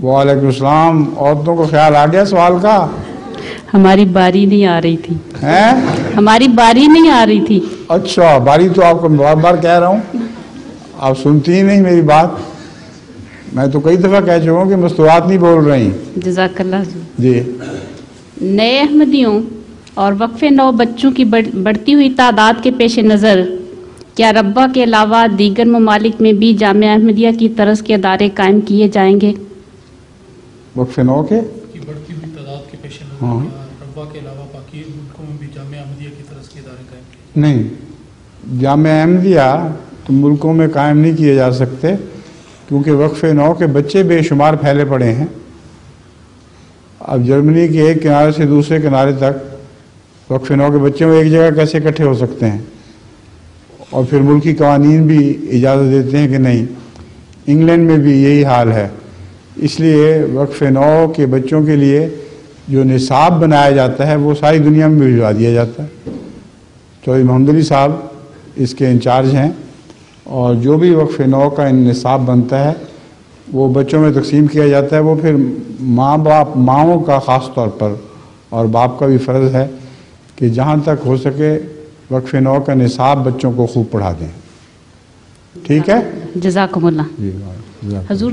वालेकुम सलाम। औरतों को ख्याल आ गया सवाल का? हमारी बारी नहीं आ रही थी। हैं? हमारी बारी नहीं आ रही थी। अच्छा, बारी तो आपको बार बार कह रहा हूँ, आप सुनती ही नहीं मेरी बात। मैं तो कई दफ़ा कह चुका हूँ कि मस्तूरात नहीं बोल रही। जज़ाकल्लाह जी। नए अहमदियों और वक्फे नौ बच्चों की बढ़ती हुई तादाद के पेश नज़र क्या रब्बा के अलावा दीगर ममालिक में भी जामिया अहमदिया की तरस के अदारे कायम किए जाएंगे? वक्फे नौ के बढ़ती हुई तादाद के पेश नज़र रब्बा के अलावा बाकी मुल्कों में भी जामिया अहमदिया की तरस के अदारे कायम किए? नहीं, जामिया अहमदिया तो मुल्कों में कायम नहीं किए जा सकते, क्योंकि वक्फे नौ के बच्चे बेशुमार फैले पड़े हैं। अब जर्मनी के एक किनारे से दूसरे किनारे तक वक्फे नौ के बच्चे एक जगह कैसे इकट्ठे हो सकते हैं? और फिर मुल्की कवानीन भी इजाज़त देते हैं कि नहीं। इंग्लैंड में भी यही हाल है। इसलिए वक्फे नौ के बच्चों के लिए जो निसाब बनाया जाता है वो सारी दुनिया में भिजवा दिया जाता है। चौधरी मोहम्मद अली साहब इसके इंचार्ज हैं, और जो भी वक्फे नौ का निसाब बनता है वो बच्चों में तकसीम किया जाता है। वो फिर माओं का ख़ास तौर पर और बाप का भी फ़र्ज़ है कि जहाँ तक हो सके वक्फे नौ का निसाब बच्चों को खूब पढ़ा दें। ठीक है? जज़ाकुमुल्लाह। जी, हजूर